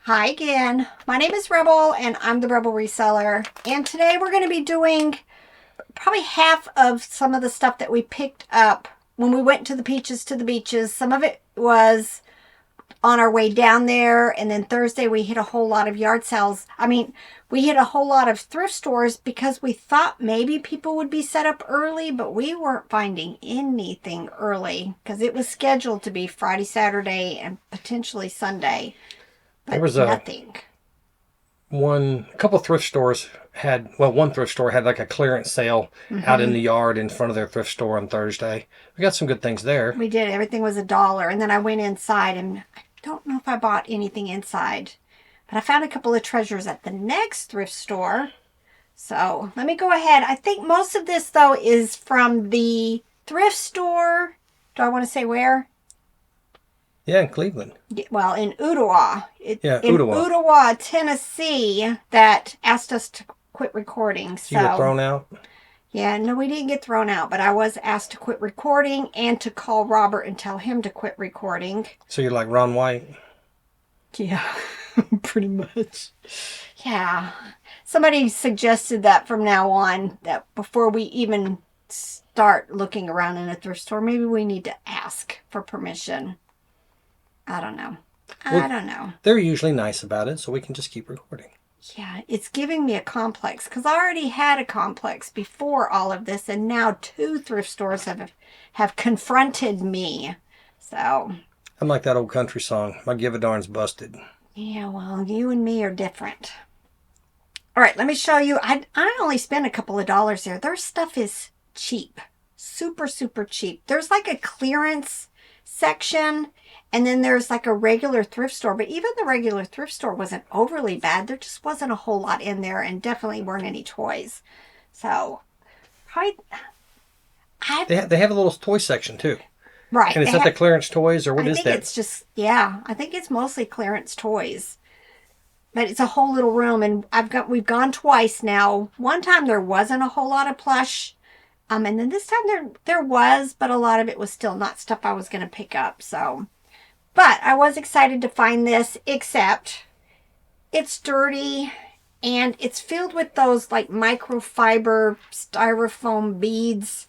Hi again. My name is Rebel and I'm the Rebel Reseller. And today we're going to be doing probably half of some of the stuff that we picked up when we went to the beaches. Some of it was on our way down there. And then Thursday we hit a whole lot of yard sales. We hit a whole lot of thrift stores because we thought maybe people would be set up early, but we weren't finding anything early because it was scheduled to be Friday, Saturday, and potentially Sunday. There But was nothing. a couple thrift stores one thrift store had like a clearance sale out in the yard in front of their thrift store on Thursday. We got some good things there. We did. Everything was $1. And then I went inside and I don't know if I bought anything inside. But I found a couple of treasures at the next thrift store. So let me go ahead. I think most of this, though, is from the thrift store. Do I want to say where? Yeah, in Cleveland. Well, in Ottawa. Ottawa. Ottawa, Tennessee, that asked us to quit recording. So You got thrown out? Yeah, no, we didn't get thrown out, but I was asked to quit recording and to call Robert and tell him to quit recording. So you're like Ron White? Yeah, pretty much. Yeah. Somebody suggested that from now on, that before we even start looking around in a thrift store, maybe we need to ask for permission. I don't know. I don't know. They're usually nice about it, so we can just keep recording. Yeah, it's giving me a complex because I already had a complex before all of this, and now 2 thrift stores have confronted me. So I'm like that old country song, My Give a Darn's Busted. yeah, well, you and me are different. All right, let me show you. I only spent a couple of dollars there. Their stuff is cheap. Super, super cheap. There's like a clearance section, and then there's like a regular thrift store. But even the regular thrift store wasn't overly bad. There just wasn't a whole lot in there, and definitely weren't any toys. So, They have a little toy section too. right. And is that the clearance toys, or what is that? I think it's just, yeah, I think it's mostly clearance toys. But it's a whole little room, and we've gone twice now. One time there wasn't a whole lot of plush. And then this time there was, but a lot of it was still not stuff I was going to pick up. So, but I was excited to find this, except it's dirty and it's filled with those like microfiber styrofoam beads.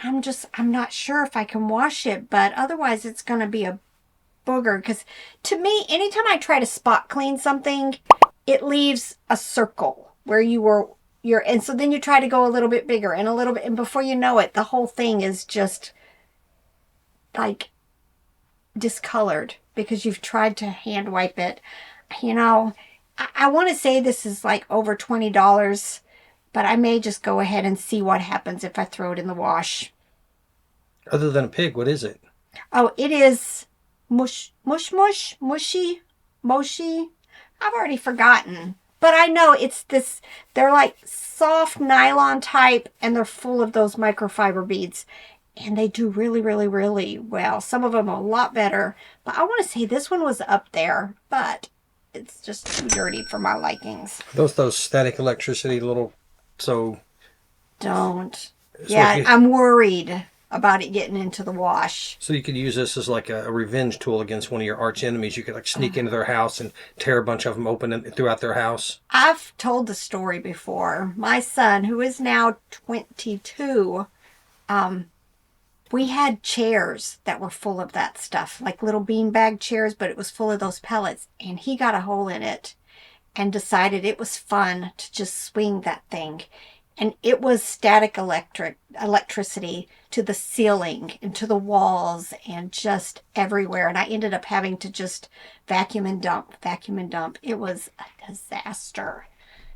And I'm not sure if I can wash it, but otherwise it's going to be a booger. Because to me, anytime I try to spot clean something, it leaves a circle where and so then you try to go a little bit bigger and a little bit, and before you know it, the whole thing is just like discolored because you've tried to hand wipe it. I want to say this is like over $20, but I may just go ahead and see what happens if I throw it in the wash. Other than a pig, what is it? Oh, it is mushy. I've already forgotten. But I know it's this, they're like soft nylon type, and they're full of those microfiber beads. And they do really, really, really well. Some of them are a lot better. But I want to say this one was up there, but it's just too dirty for my likings. Those static electricity little, Don't. Yeah, I'm worried about it getting into the wash. So you could use this as like a revenge tool against one of your arch enemies. You could like sneak into their house and tear a bunch of them open throughout their house. I've told the story before. My son, who is now 22, we had chairs that were full of that stuff, like little beanbag chairs, but it was full of those pellets. And he got a hole in it and decided it was fun to just swing that thing. And it was static electricity to the ceiling and to the walls and just everywhere. And I ended up having to just vacuum and dump. It was a disaster.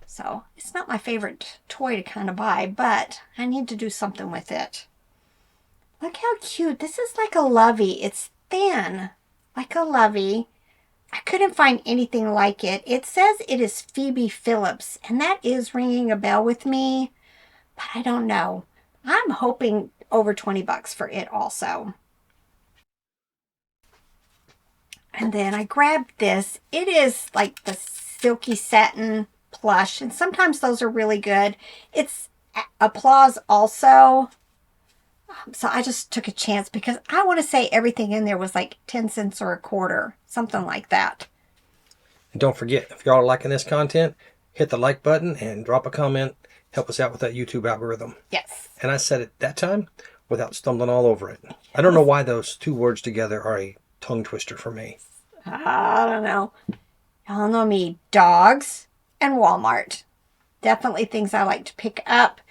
So it's not my favorite toy to kind of buy, but I need to do something with it. Look how cute. This is like a lovey. It's thin, like a lovey. I couldn't find anything like it. It says it is Phoebe Phillips, and that is ringing a bell with me, but I don't know. I'm hoping over $20 for it also. And then I grabbed this. It is like the silky satin plush, and sometimes those are really good. It's Applause also. So I just took a chance because I want to say everything in there was like 10 cents or a quarter, something like that. And don't forget, if y'all are liking this content, hit the like button and drop a comment. Help us out with that YouTube algorithm. Yes. And I said it that time without stumbling all over it. I don't know why those two words together are a tongue twister for me. I don't know. Y'all know me. Dogs and Walmart. Definitely things I like to pick up.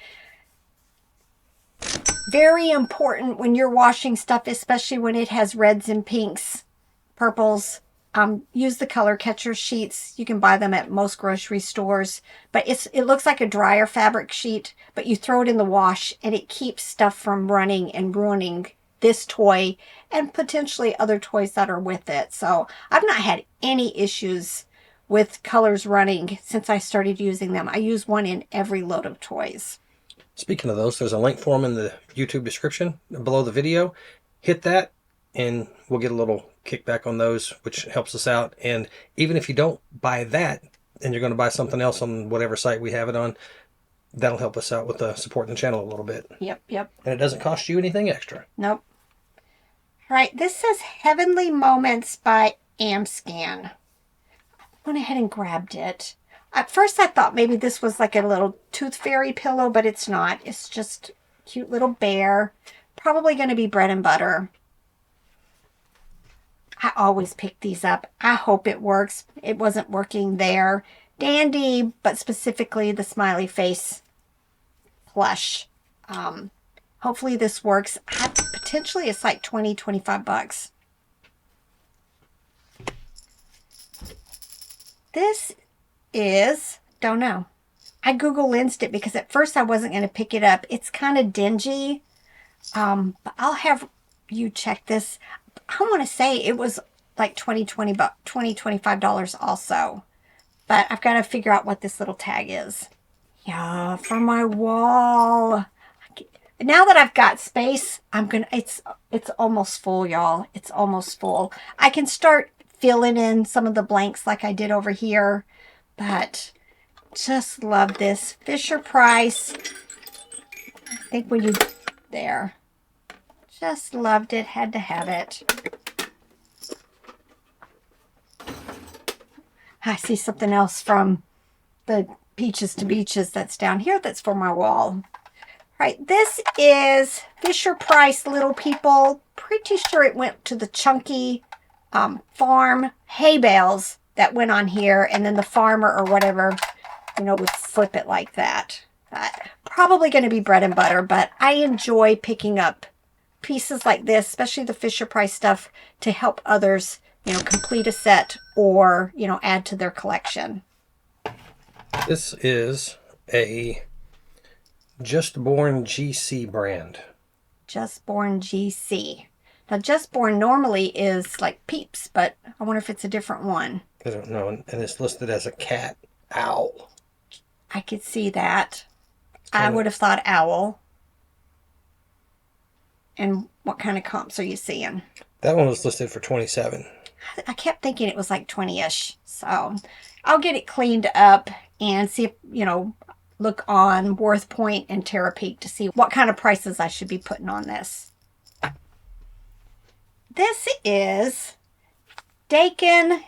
Very important when you're washing stuff, especially when it has reds and pinks, purples. Use the color catcher sheets. You can buy them at most grocery stores. But it looks like a dryer fabric sheet, but you throw it in the wash and it keeps stuff from running and ruining this toy and potentially other toys that are with it. So I've not had any issues with colors running since I started using them. I use one in every load of toys. Speaking of those, there's a link for them in the YouTube description below the video. Hit that and we'll get a little kickback on those, which helps us out. And even if you don't buy that and you're going to buy something else on whatever site we have it on, that'll help us out with supporting the channel a little bit. Yep. And it doesn't cost you anything extra. Nope. All right, this says Heavenly Moments by Amscan. I went ahead and grabbed it. At first I thought maybe this was like a little tooth fairy pillow, but it's not. It's just a cute little bear. Probably going to be bread and butter. I always pick these up. I hope it works. It wasn't working there. Dandy, but specifically the smiley face plush. Hopefully this works. Potentially it's like 20, 25 bucks. This is, don't know. I Google Lensed it because at first I wasn't going to pick it up. It's kind of dingy. But I'll have you check this. I want to say it was like $20, $25 also. But I've got to figure out what this little tag is. Yeah, for my wall. Now that I've got space, it's almost full, y'all. It's almost full. I can start filling in some of the blanks like I did over here. But just love this. Fisher Price. I think when you... There. Just loved it. Had to have it. I see something else from the Peaches to Beaches that's down here that's for my wall. Right, this is Fisher Price Little People. Pretty sure it went to the Chuckey farm hay bales that went on here, and then the farmer or whatever, would flip it like that. Probably going to be bread and butter, but I enjoy picking up pieces like this, especially the Fisher Price stuff, to help others, complete a set or, add to their collection. This is a Just Born GC brand. Just Born GC. Now, Just Born normally is like Peeps, but I wonder if it's a different one. I don't know. And it's listed as a cat owl. I could see that. I would have thought owl. And what kind of comps are you seeing? That one was listed for $27. I kept thinking it was like 20-ish. So I'll get it cleaned up and see if, look on WorthPoint and Terapeak to see what kind of prices I should be putting on this. This is Dakin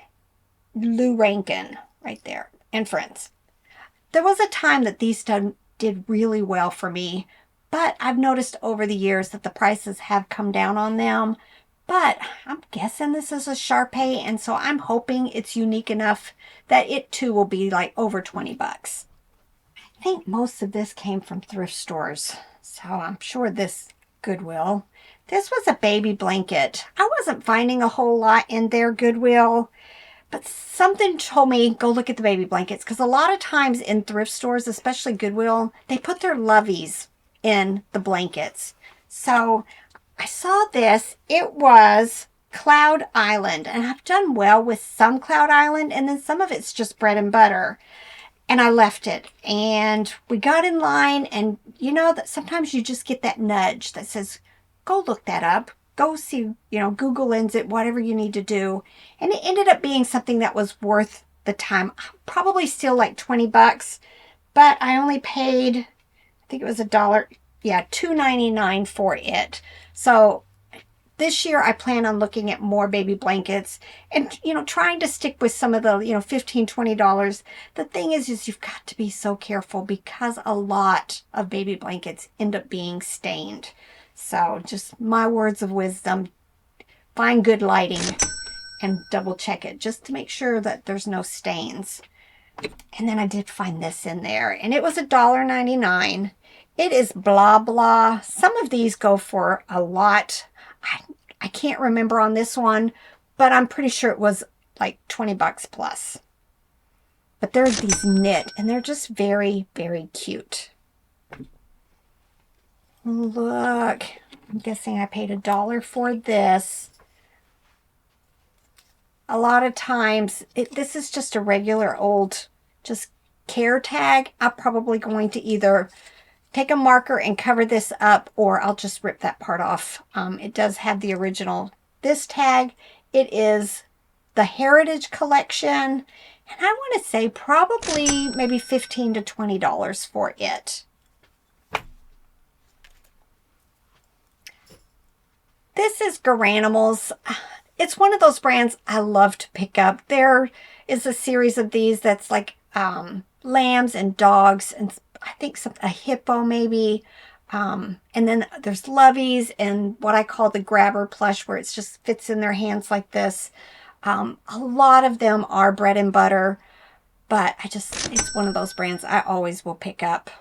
Lou Rankin right there and Friends. There was a time that these did really well for me, but I've noticed over the years that the prices have come down on them. But I'm guessing this is a Shar-Pei, and so I'm hoping it's unique enough that it too will be like over 20 bucks. I think most of this came from thrift stores, so I'm sure this Goodwill. This was a baby blanket. I wasn't finding a whole lot in their Goodwill, but something told me go look at the baby blankets, because a lot of times in thrift stores, especially Goodwill, they put their loveys in the blankets. So I saw this. It was Cloud Island, and I've done well with some Cloud Island, and then some of it's just bread and butter. And I left it, and we got in line, and that sometimes you just get that nudge that says, go look that up. Go see, Google Lens it, whatever you need to do. And it ended up being something that was worth the time. Probably still like 20 bucks, but I only paid, I think it was $1. Yeah, $2.99 for it. So this year I plan on looking at more baby blankets and, trying to stick with some of the, $15, $20. The thing is you've got to be so careful because a lot of baby blankets end up being stained. So just my words of wisdom, find good lighting and double check it just to make sure that there's no stains. And then I did find this in there, and it was $1.99. It is blah blah. Some of these go for a lot. I can't remember on this one, but I'm pretty sure it was like 20 bucks plus. But they're these knit, and they're just very, very cute. Look, I'm guessing I paid $1 for this. A lot of times, this is just a regular old, just care tag. I'm probably going to either take a marker and cover this up, or I'll just rip that part off. It does have the original, this tag. It is the Heritage Collection, and I want to say probably maybe $15 to $20 for it. This is Garanimals. It's one of those brands I love to pick up. There is a series of these that's like lambs and dogs, and I think a hippo maybe. And then there's loveys and what I call the grabber plush, where it just fits in their hands like this. A lot of them are bread and butter, but it's one of those brands I always will pick up.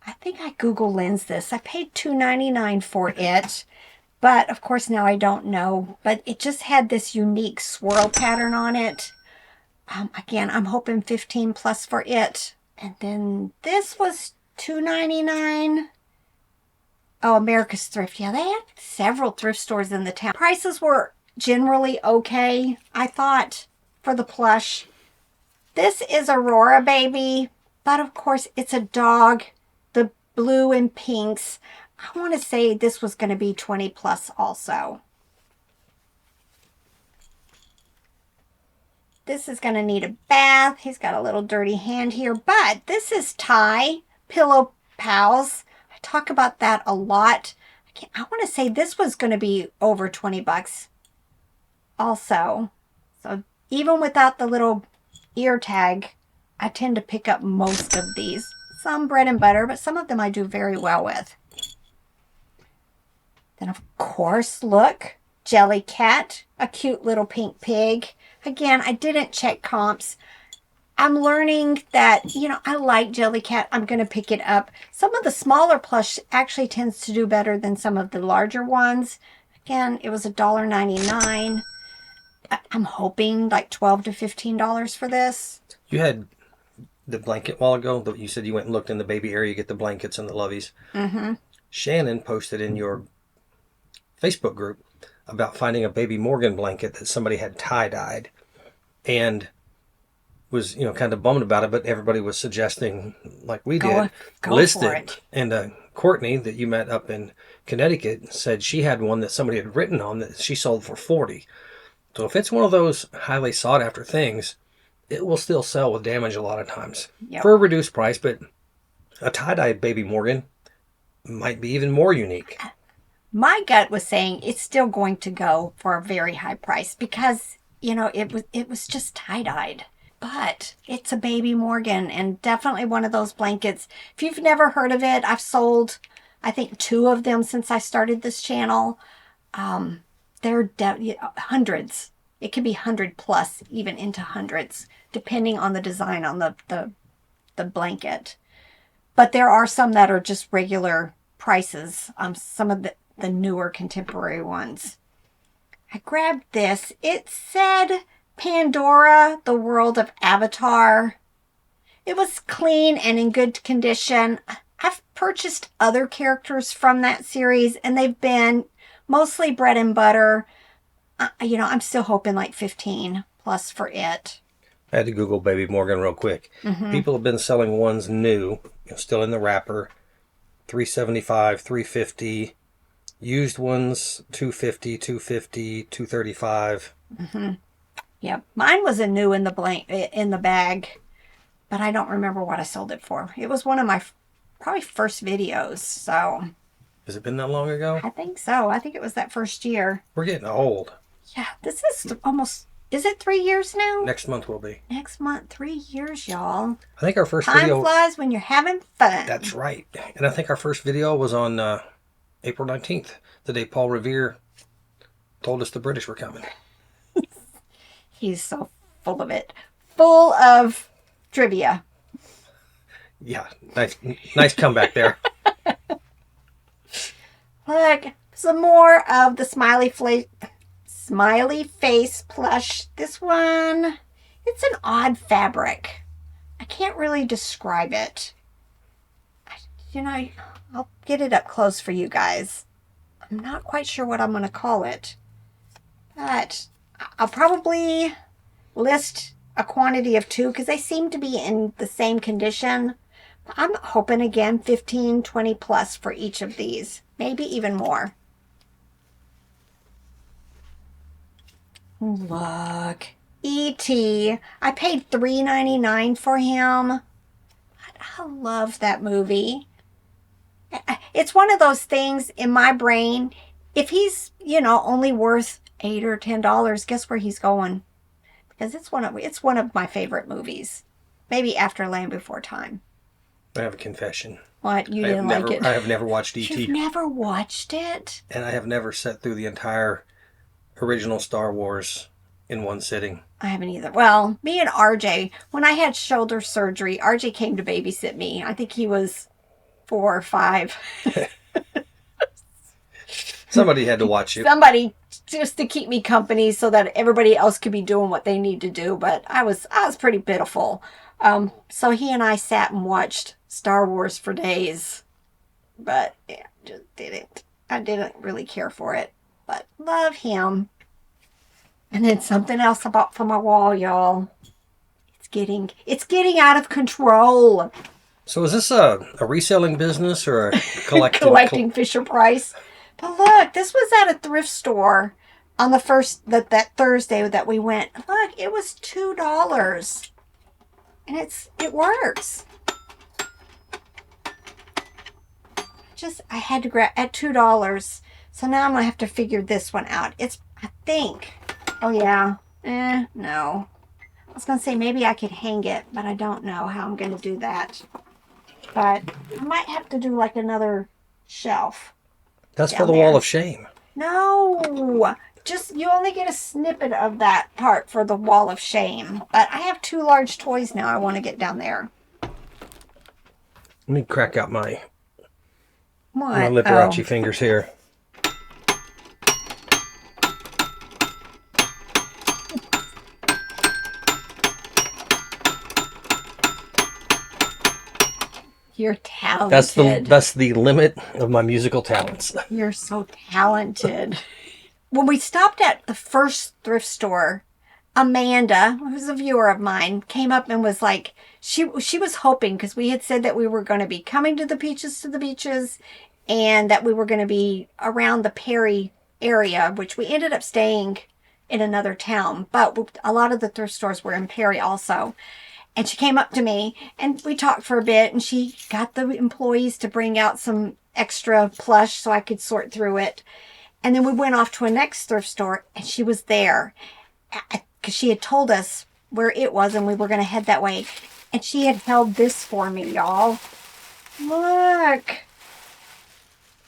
I think I Google Lens this. I paid $2.99 for it, but of course now I don't know. But it just had this unique swirl pattern on it. Again, I'm hoping 15 plus for it. And then this was $2.99. Oh, America's Thrift. Yeah, they had several thrift stores in the town. Prices were generally okay, I thought, for the plush. This is Aurora Baby, but of course it's a dog. The blue and pinks. I want to say this was going to be 20 plus also. This is going to need a bath. He's got a little dirty hand here, but this is Ty Pillow Pals. I talk about that a lot. I want to say this was going to be over 20 bucks also. So even without the little ear tag, I tend to pick up most of these. Some bread and butter, but some of them I do very well with. Then, of course, look, Jellycat, a cute little pink pig. Again, I didn't check comps. I'm learning that, I like Jellycat. I'm going to pick it up. Some of the smaller plush actually tends to do better than some of the larger ones. Again, it was $1.99. I'm hoping like $12 to $15 for this. You had the blanket a while ago, but you said you went and looked in the baby area, you get the blankets and the loveys. Mm-hmm. Shannon posted in your Facebook group about finding a baby Morgan blanket that somebody had tie-dyed and was, kind of bummed about it, but everybody was suggesting, like we did, list it. And Courtney, that you met up in Connecticut, said she had one that somebody had written on that she sold for $40. So if it's one of those highly sought-after things, it will still sell with damage a lot of times for a reduced price, but a tie-dyed baby Morgan might be even more unique. My gut was saying it's still going to go for a very high price because, it was just tie-dyed. But it's a baby Morgan, and definitely one of those blankets. If you've never heard of it, I've sold, I think, 2 of them since I started this channel. They're hundreds. It could be 100 plus, even into hundreds, depending on the design on the blanket. But there are some that are just regular prices. Some of the newer contemporary ones. I grabbed this. It said Pandora, the World of Avatar. It was clean and in good condition. I've purchased other characters from that series, and they've been mostly bread and butter. I'm still hoping like 15 plus for it. I had to Google Baby Morgan real quick. Mm-hmm. People have been selling ones new, still in the wrapper, $375, $350. Used ones, $250, $250, $235. Mm-hmm. Yep, mine was a new in the bag, but I don't remember what I sold it for. It was one of my probably first videos. So Has it been that long ago? I think so. I think it was that first year. We're getting old. Yeah, this is almost, is it 3 years now? Next month will be. Next month, 3 years, y'all. I think our first Time video. flies when you're having fun. That's right. And I think our first video was on April 19th, the day Paul Revere told us the British were coming. He's so full of it. Full of trivia. Yeah, nice comeback there. Look, some more of the smiley face plush. This one, it's an odd fabric. I can't really describe it. I'll get it up close for you guys. I'm not quite sure what I'm going to call it, but I'll probably list a quantity of 2 because they seem to be in the same condition. I'm hoping again 15, 20 plus for each of these, maybe even more. Look, E.T. I paid $3.99 for him. I love that movie. It's one of those things in my brain. If he's, only worth $8 or $10, guess where he's going? Because it's one of my favorite movies. Maybe after Land Before Time. I have a confession. What? You didn't like it? I have never watched E.T. You've never watched it? And I have never sat through the entire original Star Wars in one sitting. I haven't either. Well, me and RJ, when I had shoulder surgery, RJ came to babysit me. I think he was 4 or 5. Somebody had to watch it. Somebody just to keep me company so that everybody else could be doing what they need to do. But I was pretty pitiful. So he and I sat and watched Star Wars for days. But yeah, I didn't really care for it. But love him. And then something else I bought for my wall, y'all. It's getting out of control. So is this a reselling business or a collecting Fisher Price? But look, this was at a thrift store on the that Thursday that we went. Look, it was $2, and it works. I had to grab at $2, so now I'm gonna have to figure this one out. I think. Oh yeah. No. I was gonna say maybe I could hang it, but I don't know how I'm gonna do that. But I might have to do like another shelf. That's for the wall of shame. No, you only get a snippet of that part for the wall of shame. But I have 2 large toys now I want to get down there. Let me crack out my What? Liberace fingers here. You're talented. That's the limit of my musical talents. You're so talented. When we stopped at the first thrift store, Amanda, who's a viewer of mine, came up and was like, she was hoping, because we had said that we were going to be coming to the beaches, and that we were going to be around the Perry area, which we ended up staying in another town. But a lot of the thrift stores were in Perry also. And she came up to me and we talked for a bit, and she got the employees to bring out some extra plush so I could sort through it. And then we went off to a next thrift store, and she was there because she had told us where it was and we were going to head that way. And she had held this for me, y'all. Look.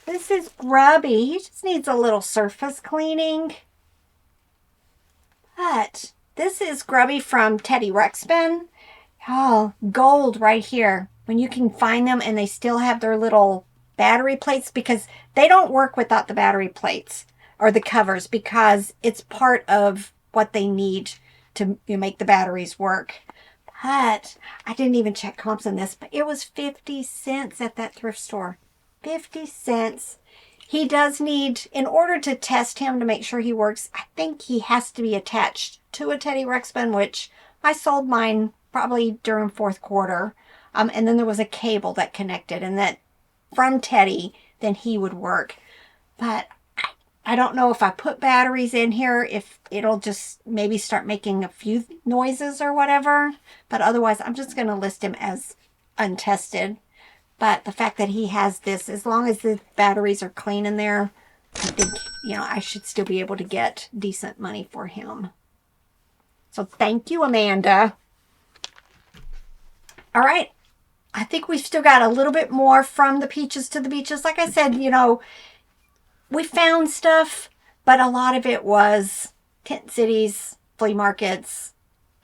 This is grubby. He just needs a little surface cleaning. But this is grubby from Teddy Ruxpin. Oh, gold right here. When you can find them and they still have their little battery plates, because they don't work without the battery plates or the covers, because it's part of what they need to make the batteries work. But I didn't even check comps on this, but it was 50 cents at that thrift store. 50 cents. He does need, in order to test him to make sure he works, I think he has to be attached to a Teddy Ruxpin, which I sold mine probably during 4th quarter. And then there was a cable that connected, and that from Teddy, then he would work. But I don't know if I put batteries in here, if it'll just maybe start making a few noises or whatever. But otherwise, I'm just going to list him as untested. But the fact that he has this, as long as the batteries are clean in there, I think, I should still be able to get decent money for him. So thank you, Amanda. All right. I think we've still got a little bit more from the peaches to the beaches. Like I said, we found stuff, but a lot of it was tent cities, flea markets,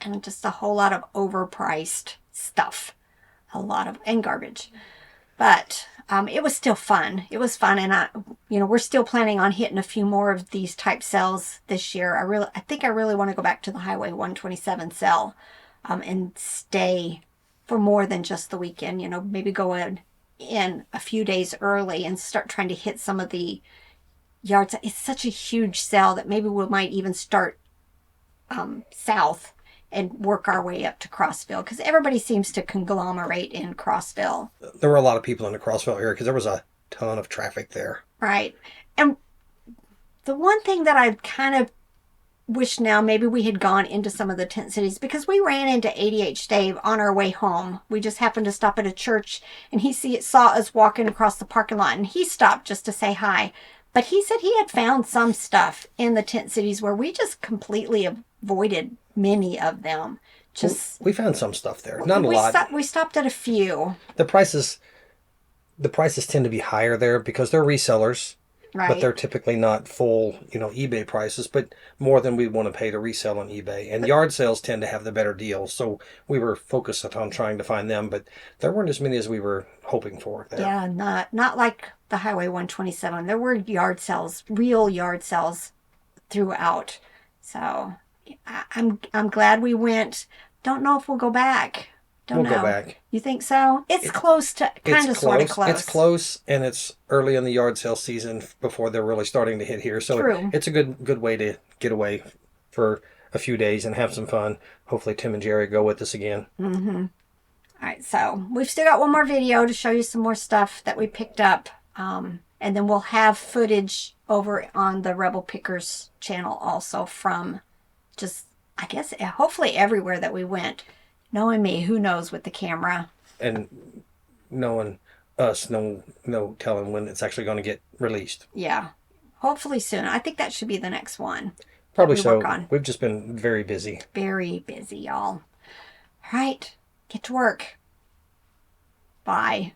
and just a whole lot of overpriced stuff. And garbage. But it was still fun. It was fun, and we're still planning on hitting a few more of these type sales this year. I think I really want to go back to the Highway 127 sale, and stay for more than just the weekend. Maybe go in a few days early and start trying to hit some of the yards. It's such a huge sale that maybe we might even start south and work our way up to Crossville, because everybody seems to conglomerate in Crossville. There were a lot of people in the Crossville area because there was a ton of traffic there. Right. And the one thing that I kind of wish now maybe we had gone into some of the tent cities, because we ran into ADH Dave on our way home. We just happened to stop at a church, and he saw us walking across the parking lot, and he stopped just to say hi. But he said he had found some stuff in the tent cities where we just completely avoided many of them. We found some stuff there, not a lot. We stopped at a few. The prices tend to be higher there because they're resellers, Right. but they're typically not full, eBay prices, but more than we want to pay to resell on eBay. And yard sales tend to have the better deals, so we were focused on trying to find them, but there weren't as many as we were hoping for there. Yeah, not like the Highway 127. There were yard sales, real yard sales throughout. So I'm glad we went. Don't know if we'll go back. We'll go back. You think so? It's close to, kind of sort of close. It's close, and it's early in the yard sale season before they're really starting to hit here. So True. It's a good way to get away for a few days and have some fun. Hopefully Tim and Jerry go with us again. Mm-hmm. All right, so we've still got one more video to show you some more stuff that we picked up. And then we'll have footage over on the Rebel Pickers channel also from just, I guess, hopefully everywhere that we went. Knowing me, who knows with the camera. And knowing us, no telling when it's actually going to get released. Yeah. Hopefully soon. I think that should be the next one. Probably so. We've just been very busy. Very busy, y'all. All right. Get to work. Bye.